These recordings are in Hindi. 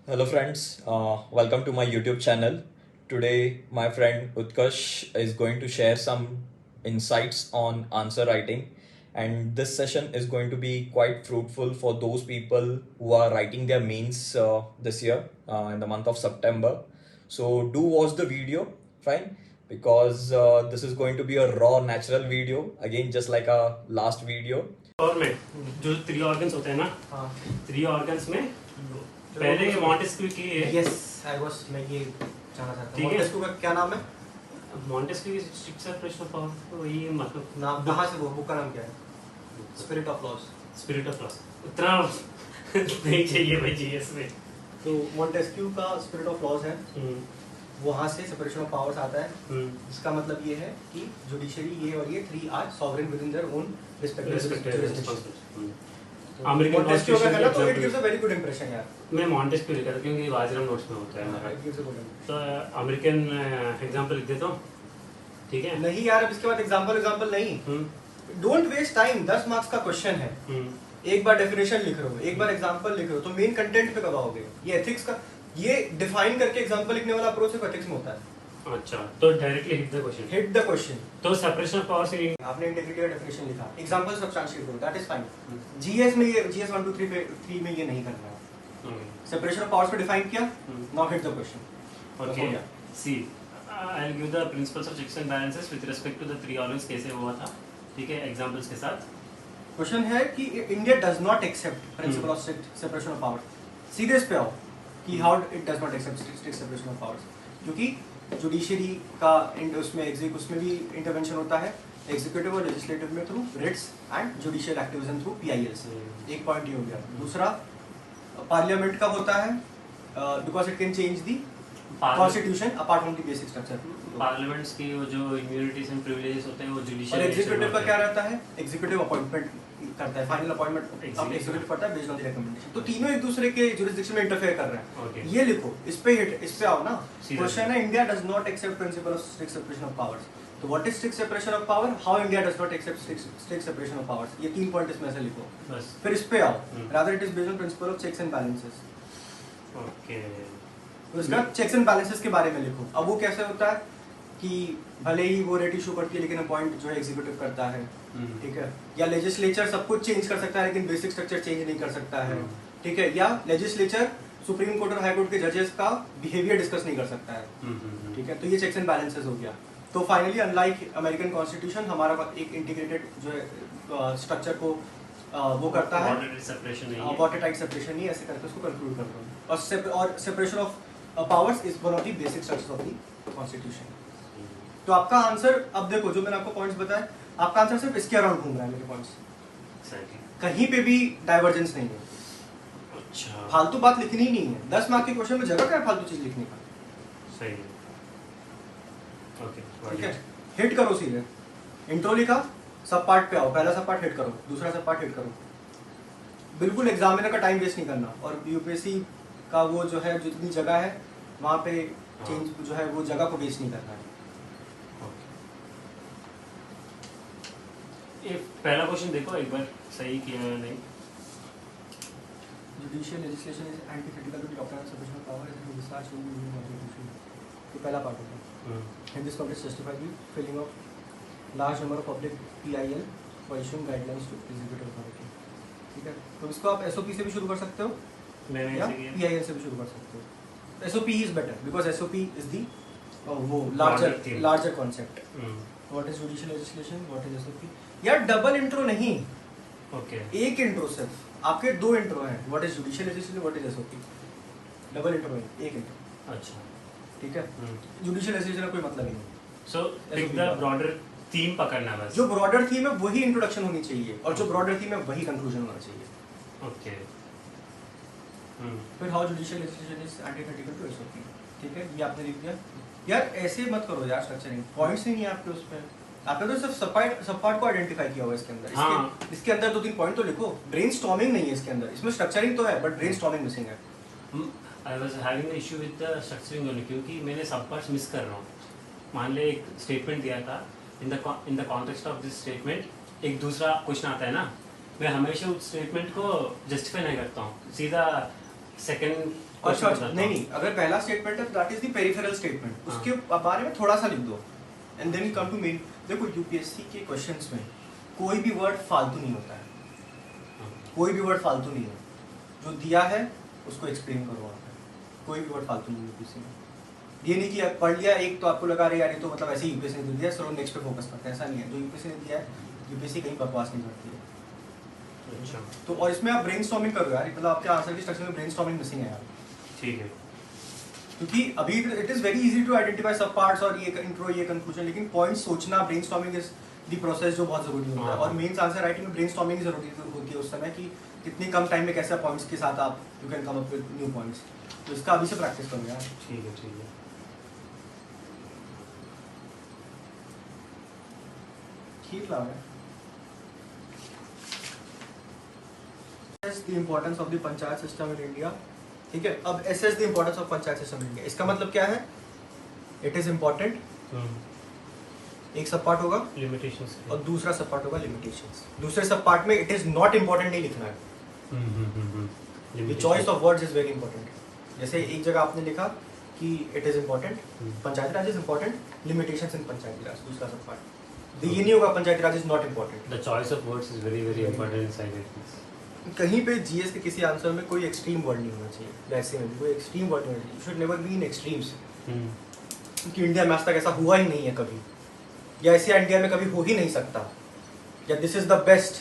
Hello, friends. Welcome to my YouTube channel. Today, my friend Utkarsh is going to share some insights on answer writing, and this session is going to be quite fruitful for those people who are writing their mains this year in the month of September. So, do watch the video, fine, because this is going to be a raw, natural video, again, just like our last video. और में जो थ्री ऑर्गन्स होते हैं ना, हाँ थ्री ऑर्गन्स में पहले मॉन्टेस्क्यू की यस आई वाज मैं ये जानना चाहता ठीक हूँ है। मॉन्टेस्क्यू का क्या नाम है? मॉन्टेस्क्यू की स्ट्रिक्ट सेपरेशन ऑफ पावर, वही मतलब नाम कहाँ से वो बुक का नाम क्या है? Spirit of loss. Spirit of loss उतना नहीं चाहिए भाई जीएस में। तो मॉन्टेस्क्यू का स्पिरिट ऑफ लॉस है, वहाँ से सेपरेशन ऑफ पावर्स आता है। इसका मतलब ये है कि जुडिशरी ये और ये three are sovereign within their own respective American Montesquieu का है ना, तो it constitution gives a very good impression यार। मैं मॉन्टेस्क्यू लिखा था क्योंकि वाजरम नोट्स में होता है हमारा। इट गिव्स अ गुड तो अमेरिकन एग्जांपल लिख देता हूँ, ठीक है। नहीं यार, अब इसके बाद एग्जांपल नहीं, डोंट वेस्ट टाइम। 10 मार्क्स का क्वेश्चन है, एक बार डेफिनेशन लिख रहे हो, एक बार एग्जांपल लिख रहे हो, तो मेन कंटेंट पे कब आओगे? ये एथिक्स का, ये डिफाइन करके एग्जांपल लिखने वाला अप्रोच सिर्फ एथिक्स में होता है। अच्छा, तो directly hit the question. Hit the question. तो सेपरेशन ऑफ पावर्स इन आपने इंटीग्रिटी का डेफिनेशन लिखा, एग्जांपल सब्सटेंशिएट करो, दैट इज फाइन। जीएस में ये जीएस 1 2 3 में ये नहीं करना है। सेपरेशन ऑफ पावर्स को डिफाइन किया, now hit the question. Okay, see I will give the principles of checks and balances with respect to the three organs, कैसे हुआ था, ठीक है, एग्जांपल्स के साथ। क्वेश्चन है कि India does not accept principle of strict separation of powers. सीधे इस पे आओ कि how it does not accept strict separation of powers, क्योंकि जुडिशरी का उसमें भी इंटरवेंशन होता है, एग्जीक्यूटिव और लेजिस्लेटिव में through writs and judicial activism through PILs. एक पॉइंट ये हो गया। दूसरा, पार्लियामेंट का होता है because it can change the constitution apart from the basic structure. Parliaments की वो जो इम्यूनिटीज एंड प्रिविलेजेस होते हैं वो और जुडिशियल एग्जीक्यूटिव का क्या रहता है? एग्जीक्यूटिव अपॉइंटमेंट करता है, फाइनल अपॉइंटमेंट एग्जीक्यूटिव करता है बेस्ड ऑन द रिकमेंडेशन। तो तीनों एक दूसरे के जुरिसडिक्शन में इंटरफेयर कर रहे हैं। Okay. ये लिखो, इस पे आओ ना। सीधा। क्वेश्चन है, India does not accept principle of strict separation of powers. तो what is strict separation of power, how India does not accept strict separation of powers, ये 3 पॉइंट इसमें से लिखो। बस। फिर इस पे आओ, rather it is based on principle of checks and balances. Okay, तो इसका चेक्स एंड बैलेंसेस के बारे में लिखो। अब वो कैसे होता है कि भले ही वो रेट इशू करती है लेकिन अपॉइंट जो है एग्जीक्यूटिव करता है, ठीक है, या लेजिस्लेचर सब कुछ चेंज कर सकता है लेकिन बेसिक स्ट्रक्चर चेंज नहीं कर सकता है, ठीक है, या लेजिस्लेचर सुप्रीम कोर्ट और हाई कोर्ट के जजेस का बिहेवियर डिस्कस नहीं कर सकता है, ठीक है। तो ये चेक्स एंड बैलेंसेस हो गया। तो फाइनली अनलाइक अमेरिकन कॉन्स्टिट्यूशन, हमारा एक इंटीग्रेटेड जो है स्ट्रक्चर को वो करता है, वाटर टाइट सेपरेशन नहीं, ऐसे करके उसको कंक्लूड कर दो। और separation of powers is one of the basic structures of the constitution. तो आपका आंसर, अब देखो जो मैंने आपको पॉइंट्स बताए, आपका आंसर सिर्फ इसके अराउंड घूम रहा है मेरे पॉइंट्स, कहीं पे भी डाइवर्जेंस नहीं है। अच्छा, फालतू बात लिखनी ही नहीं है। 10 मार्क के क्वेश्चन में जगह क्या है फालतू चीज लिखने का? सही है। ओके, ठीक है, हिट करो सीधे। इंट्रो लिखा, सब पार्ट पे आओ, पहला सब पार्ट हिट करो, दूसरा सब पार्ट हिट करो। बिल्कुल एग्जामिनर का टाइम वेस्ट नहीं करना। और यूपीएससी का वो जो है, जितनी जगह है वहाँ पे चेंज जो है वो जगह को वेस्ट नहीं करना है। ये पहला क्वेश्चन देखो एक बार, सही किया है नहीं। Judicial legislation is antithetical to the doctrine of separation of power as research in the Constitution. ये पहला पार्ट होता है। And this context justifies the filling of large number of public PIL for issuing guidelines to executive authority. ठीक है, तो इसको आप SOP से भी शुरू कर सकते हो मैंने या ऐसे किया। PIL से भी शुरू कर सकते हो। SOP is better because SOP is the वो Larger theme. larger concept. What is judicial legislation? What is SOP? यार डबल इंट्रो नहीं, ओके, एक इंट्रो सिर्फ। आपके 2 इंट्रो हैं, what is judicial legislation, what is SOP. Double intro है, एक इंट्रो, अच्छा, ठीक है। जुडिशियल लेजिस्लेशन का कोई मतलब ही नहीं। सो पिक द ब्रॉडर थीम पकड़ना बस। जो ब्रॉडर थीम है वही इंट्रोडक्शन होनी चाहिए, और जो ब्रॉडर थीम है वही कंक्लूजन होना चाहिए। ओके, फिर how judicial legislation is antithetical to SOP, ठीक है, ये आपने लिख दिया। यार ऐसे मत करो यार, स्ट्रक्चरिंग पॉइंट्स ही नहीं है आपके उस पे। आपने तो सिर्फ सब पार्ट को आइडेंटिफाई किया हुआ है इसके अंदर। हाँ। इसके अंदर 2-3 पॉइंट तो लिखो। ब्रेनस्टॉर्मिंग नहीं है इसके अंदर, इसमें स्ट्रक्चरिंग तो है बट ब्रेनस्टॉर्मिंग मिसिंग है। I was having a issue with the structuring only, क्योंकि मैंने सब पार्ट्स मिस कर रहा हूँ। मान ले एक स्टेटमेंट दिया था, in the context of this statement एक दूसरा क्वेश्चन आता है ना, मैं हमेशा उस स्टेटमेंट को जस्टिफाई नहीं करता हूँ, सीधा सेकंड अच्छा अच्छा नहीं, अगर पहला स्टेटमेंट है that is the peripheral statement, हाँ। उसके बारे में थोड़ा सा लिख दो and then come to main. देखो यूपीएससी के क्वेश्चंस में कोई भी वर्ड फालतू नहीं होता है, कोई भी वर्ड फालतू नहीं है, जो दिया है उसको एक्सप्लेन करो आप, कोई भी वर्ड फालतू नहीं है यूपीएससी में। ये नहीं कि आप पढ़ लिया एक तो आपको लगा रहे यार ये तो मतलब ऐसे ही यूपीएससी ने दे दिया चलो नेक्स्ट पे फोकस करते हैं, ऐसा नहीं है। जो यूपीएससी ने दिया है, यूपीएससी कहीं बकवास नहीं करती है। अच्छा तो और इसमें आप ब्रेनस्टॉर्मिंग करो यार, मतलब आपके आंसर की स्ट्रक्चर में ब्रेनस्टॉर्मिंग मिसिंग है यार, ठीक है। क्योंकि अभी it is very easy to identify sub parts और ये इंट्रो ये कंक्लूजन, लेकिन पॉइंट सोचना ब्रेनस्टॉर्मिंग इज द प्रोसेस जो बहुत जरूरी होता है। हाँ। और मेंस आंसर राइटिंग में ब्रेनस्टॉर्मिंग की जरूरी होती है उस समय कि कितनी कम टाइम में कैसे पॉइंट्स के साथ आप you can come up with new points. तो इसका अभी से प्रैक्टिस करो यार। ठीक है ठीक है। खीर लाओ यार। the importance of the panchayat system in India. ठीक है, अब assess the importance of panchayat system in India, इसका मतलब क्या है? इट इज इम्पोर्टेंट, एक सब पार्ट होगा लिमिटेशंस और दूसरा सब पार्ट होगा लिमिटेशंस। दूसरे सब पार्ट में इट इज नॉट इम्पोर्टेंट नहीं लिखना है, the choice of words is very important. जैसे एक जगह आपने लिखा कि it is important, Panchayati Raj is important, limitations in Panchayati Raj, दूसरा सब पार्ट। ये नहीं होगा Panchayati Raj is not important. The choice of words is very very important inside it. कहीं पे जीएस के किसी आंसर में कोई एक्सट्रीम वर्ड नहीं होना चाहिए, वैसे में भी कोई एक्सट्रीम वर्ड नहीं होना चाहिए। You should never be in extremes, क्योंकि इंडिया में आज तक ऐसा हुआ ही नहीं है कभी, या ऐसे इंडिया में कभी हो ही नहीं सकता, या this is the best.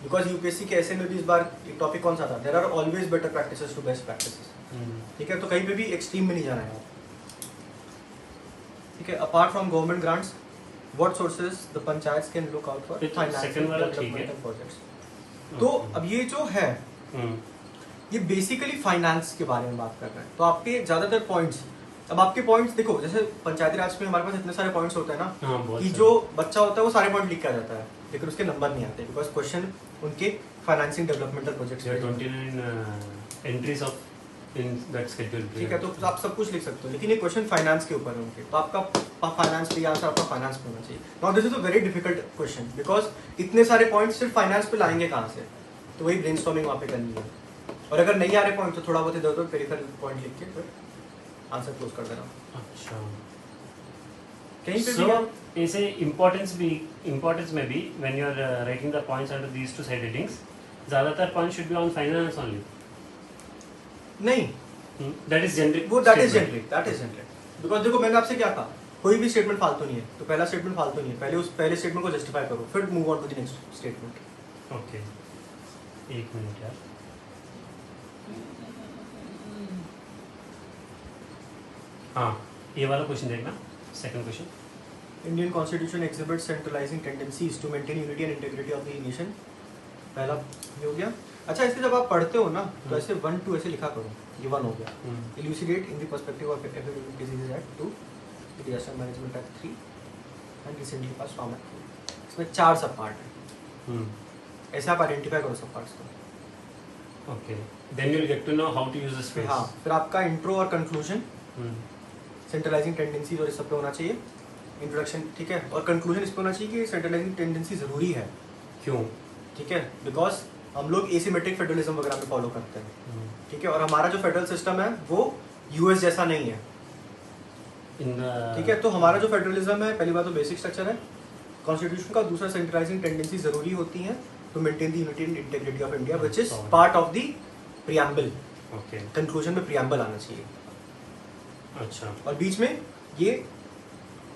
Because UPSC के ऐसे में भी इस बार एक टॉपिक कौन सा था, there are always better practices to best practices. ठीक है, तो कहीं पे भी एक्सट्रीम में नहीं जाना है। ठीक है, apart from government grants what sources the panchayat can look out for financial development projects. तो अब ये जो है ये बेसिकली फाइनेंस के बारे में बात कर रहे हैं। तो आपके ज्यादातर पॉइंट्स, अब आपके पॉइंट्स देखो, जैसे पंचायती राज में हमारे पास इतने सारे पॉइंट्स होते हैं ना कि जो बच्चा होता है वो सारे पॉइंट लिख के आ जाता है, लेकिन उसके नंबर नहीं आते बिकॉज क्वेश्चन उनके financing developmental projects. 29 entries of in that schedule. ठीक है, तो आप सब कुछ लिख सकते हो, लेकिन ये क्वेश्चन फाइनेंस के ऊपर है उनके, तो आपका फाइनेंस पे आंसर आपका फाइनेंस पे होना चाहिए। Now this is a very difficult question because इतने सारे पॉइंट्स सिर्फ फाइनेंस पे लाएंगे कहाँ से, तो वही ब्रेनस्टॉर्मिंग वहाँ पे करनी है। और अगर नहीं आ रहे पॉइंट तो थोड़ा बहुत इधर उधर पेरिफेरल पॉइंट लिख के फिर आंसर क्लोज कर देना। अच्छा, कहीं पे so भी ऐसे इम्पोर्टेंस में भी when you are writing the points under these two side headings, ज्यादातर points should be on finance only. नहीं, दैट इज जेनरिक, वो दैट इज जेनरिक बिकॉज देखो मैंने आपसे क्या कहा, कोई भी स्टेटमेंट फालतू नहीं है, तो पहला स्टेटमेंट फालतू नहीं है, पहले उस पहले स्टेटमेंट को जस्टिफाई करो, फिर move on to the next statement. Okay, एक मिनट यार। हाँ, ये वाला क्वेश्चन देखना, second question. Indian constitution exhibits centralising tendencies to maintain unity and integrity of the nation. पहला ये हो गया। अच्छा, इससे जब आप पढ़ते हो ना तो ऐसे 1 2 ऐसे लिखा करो, ये 1 हो गया। Elucidate in the perspective of epidemic diseases act 2, disaster management act 3 and recently pass farm act 2। इसमें 4 सब पार्ट है, ऐसे आप आइडेंटिफाई करो सब पार्ट्स को। Okay, then you will get to know how to use the space. हाँ, फिर आपका इंट्रो और कंक्लूजन सेंट्रलाइजिंग टेंडेंसीज और इस सब पे होना चाहिए। इंट्रोडक्शन, ठीक है, और कंक्लूजन इस पे होना चाहिए कि सेंट्रलाइजिंग टेंडेंसी जरूरी है। क्यों? ठीक है, बिकॉज हम लोग एसिमेट्रिक फेडरलिज्म वगैरह में फॉलो करते हैं। ठीक है, और हमारा जो फेडरल सिस्टम है वो यूएस जैसा नहीं है। ठीक है, तो हमारा जो फेडरलिज्म है, पहली बात तो बेसिक स्ट्रक्चर है कॉन्स्टिट्यूशन का, दूसरा सेंट्रलाइजिंग टेंडेंसी जरूरी होती है to maintain the unity and integrity of India which is part of the preamble. Okay, conclusion में प्रीएम्बल आना चाहिए। अच्छा, और बीच में ये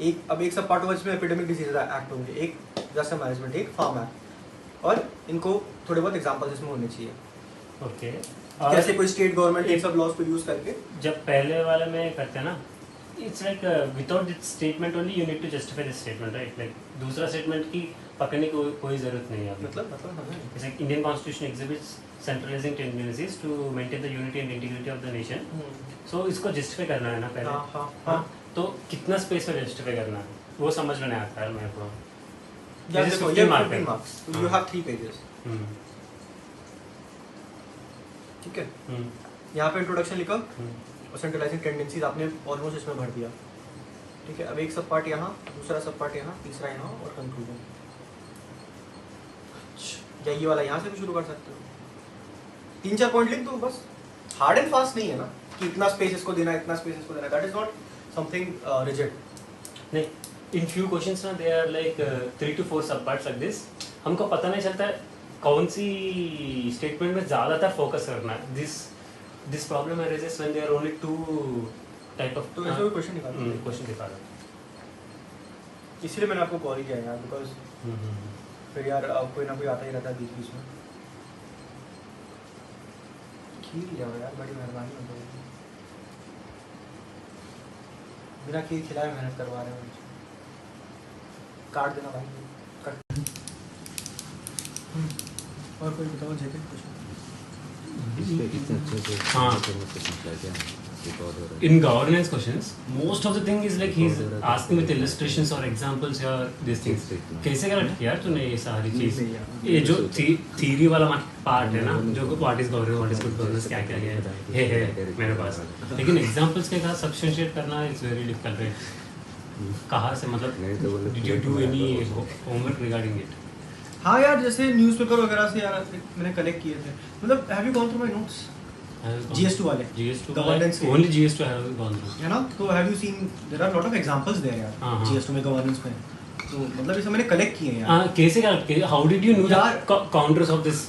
एक सब पार्ट होगा जिसमें एपिडेमिक डिजीज एक्ट होंगे, एक डिजास्टर मैनेजमेंट, एक फार्म एक्ट, और इनको थोड़े बहुत एग्जांपल्स इसमें होने चाहिए। ओके, कैसे कोई स्टेट गवर्नमेंट इन सब लॉज को यूज करके। जब पहले वाले में करते हैं ना, it's like without this statement only you need to justify this statement, right? Like दूसरा स्टेटमेंट की पकड़ने की कोई जरूरत नहीं है अभी। मतलब जैसे Indian constitution exhibits centralising tendencies to maintain the unity and integrity of the nation. So इसको जस्टिफाई करना है ना पहले। हाँ, तो कितना स्पेस में जस्टिफाई करना है वो समझ में नहीं आता है मेरे को। या देखो ये 15 मार्क्स, यू हैव 3 पेजेस। ठीक है, यहाँ पे इंट्रोडक्शन लिखा और सेंट्रलाइजिंग टेंडेंसीज आपने ऑलमोस्ट इसमें भर दिया। ठीक है, अब एक सब पार्ट यहाँ, दूसरा सब पार्ट यहाँ, तीसरा यहाँ, और कंक्लूजन। या ये वाला यहाँ से भी शुरू कर सकते हो, 3 4 पॉइंट लिख दो बस, हार्ड एंड फास्ट नहीं है ना कि इतना स्पेस इसको देना है, इतना स्पेस इसको देना, that is not something rigid. नहीं, इन फ्यू क्वेश्चंस ना दे आर लाइक 3 to 4 सब पार्ट्स लाइक दिस. हमको पता नहीं चलता है कौन सी स्टेटमेंट में ज़्यादातर फोकस करना है. This problem arises when there are only 2 type of. तो ऐसे कोई क्वेश्चन निकालो. क्वेश्चन निकालो. इसलिए मैंने आपको कॉल किया यार, बिकॉज फिर यार कोई ना कोई आता ही रहता है बीच बीच में. खीर ले आओ यार, बड़ी मेहरबानी हो जाएगी. बिना खीर खिलाए मेहनत करवा रहे हो. काट देना भाई, कट. और कोई बताओ जेके कुछ. In governance questions, most of the thing is like he's asking with illustrations or examples or these things. कैसे करेक्ट किया तूने ये सारी चीज? ये जो थ्योरी वाला पार्ट है ना, जो what is governance, what is good governance, क्या क्या है मेरे पास. लेकिन एग्जांपल्स के साथ सब्स्टिट्यूट करना इज वेरी डिफिकल्ट है. कहाँ से मतलब did you do any homework regarding it? हाँ यार, जैसे न्यूज़पेपर वगैरह से यार मैंने कलेक्ट किए थे. मतलब have you gone through my notes? GS2 वाले. GS2 Governance के. only GS2 I have gone through. है ना, तो have you seen there are lot of examples there यार. हाँ. GS2 में गवर्नेंस में, तो मतलब इसे मैंने कलेक्ट किए हैं यार. कैसे करेक्ट किया? हाउ डिड यू नो यार- द काउंटर्स ऑफ दिस?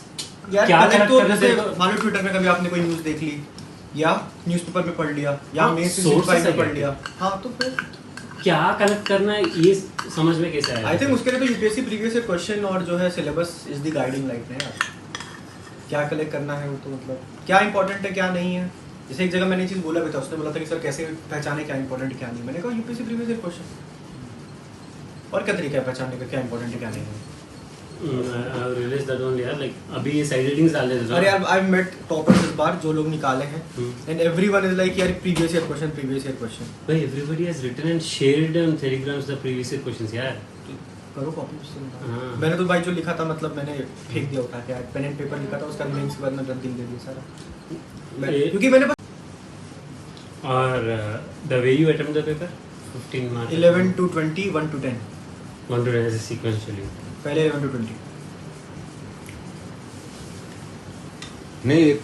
यार क्या कलेक्ट करेक्ट तो करना जैसे तेरे मान लो ट्विटर में कभी आपने कोई न्यूज़ देख ली या न्यूज़पेपर में पढ़ लिया या हाँ, मेन sources में है पढ़ क्या? लिया. हाँ, तो फिर क्या कनेक्ट करना है ये समझ में कैसे आया? आई थिंक उसके लिए तो यूपीएससी प्रीवियस ईयर क्वेश्चन और जो है syllabus is the guiding light है यार. क्या कलेक्ट करना है वो तो मतलब क्या इंपॉर्टेंट है क्या नहीं है. जैसे एक जगह मैंने ये चीज़ बोला भी था, उसने बोला था कि सर कैसे पहचाने क्या इंपॉर्टेंट है क्या नहीं. मैंने कहा यूपीएससी प्रीवियस ईयर क्वेश्चन. और क्या तरीका है पहचानने का क्या इंपॉर्टेंट है क्या नहीं है. I realized that only यार, like अभी ये साइड रीडिंग्स डाल देते अरे यार आई मेट टॉपर्स इस बार जो लोग निकाले हैं Hmm. And everyone is like यार प्रीवियस ईयर क्वेश्चन. भाई everybody has written and shared on telegrams the previous year questions यार. करो कॉपी उससे निकालो. हाँ. मैंने तो भाई जो लिखा था मतलब मैंने फेंक दिया उठा के यार. पेन एंड पेपर लिखा था उसका रिमेन्स के बाद मैं रद्द दे दिया सारा. क्योंकि मैंने और the way you attempt the paper 15 marks 11 to 20 1 to 10 1 to 10 as a sequentially. पहले 11 to 20. नहीं,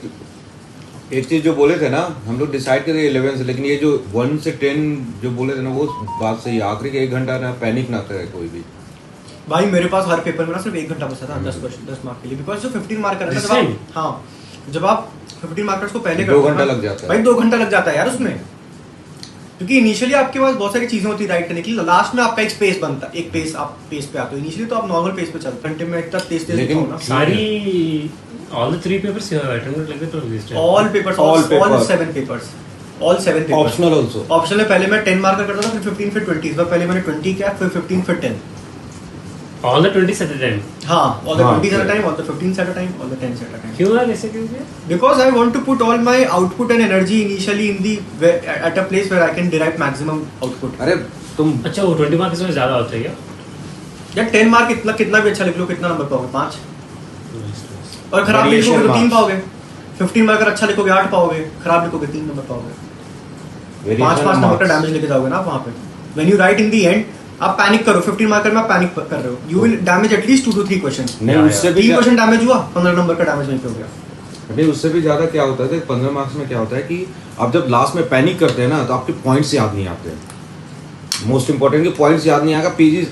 एक चीज जो बोले थे ना, हम लोग डिसाइड करेंगे 11 से, लेकिन ये जो 1 से 10 जो बोले थे ना, वो बात सही है. आखिरी के 1 घंटा ना पैनिक ना करे कोई भी. भाई मेरे पास हर पेपर में ना सिर्फ 1 घंटा बचा था 10 मार्क के लिए. बिकॉज जो 15 मार्क का This रहता है time? हाँ, जब आप 15 मार्कर्स को पहले 2 करते हो घंटा ना, लग जाता है. भाई 2 घंटा लग जाता है यार उसमें. क्योंकि इनिशियली आपके पास बहुत सारी चीजें होती है राइट करने के लिए. लास्ट में आपका एक स्पेस बनता है, एक पेस आप पेस पे आते हो. इनिशियली तो आप नॉर्मल पेस पे चलते हो, घंटे में इतना तेज तेज लेकिन- लिखा हो ना. सारी all the 3 papers you have attempted like that or this time? All papers, All all papers. 7 papers, all 7 papers. Optional also. Optional में पहले मैं 10 मार्क का करता था, फिर 15 फिर 20. इस बार पहले मैंने 20 किया, फिर 15 फिर 10. all the 20 at a time. हाँ, all the हाँ, 20 at a okay. time, all the 15 at a time, all the 10 at a time. क्यों यार ऐसे क्यों किया? Because I want to put all my output and energy initially in the at a place where I can derive maximum output. अरे तुम अच्छा वो 20 मार्क्स में ज्यादा होता है क्या? या 10 मार्क कितना भी अच्छा लिख लो, कितना नंबर पाओगे? 5. और खराब भी Variation लिखोगे तो 3 marks. पाओगे. 15 मार्क अगर अच्छा लिखोगे 8 पाओगे, खराब लिखोगे 3 नंबर पाओगे. 5 नंबर का डैमेज लेके जाओगे ना आप वहाँ पे. When you write in the end, आप पैनिक करो. 15 मार्कर में आप पैनिक कर रहे हो. You will damage at least 2 to 3 questions. नहीं, उससे भी 3% डैमेज हुआ, 15 नंबर का डैमेज वहीं पे हो गया. नहीं, उससे भी ज्यादा क्या होता है 15 मार्क्स में क्या होता है कि आप जब लास्ट में पैनिक करते हैं ना, तो आपके पॉइंट्स याद नहीं आते. मोस्ट इंपॉर्टेंट कि पॉइंट्स याद नहीं आएगा. पीजी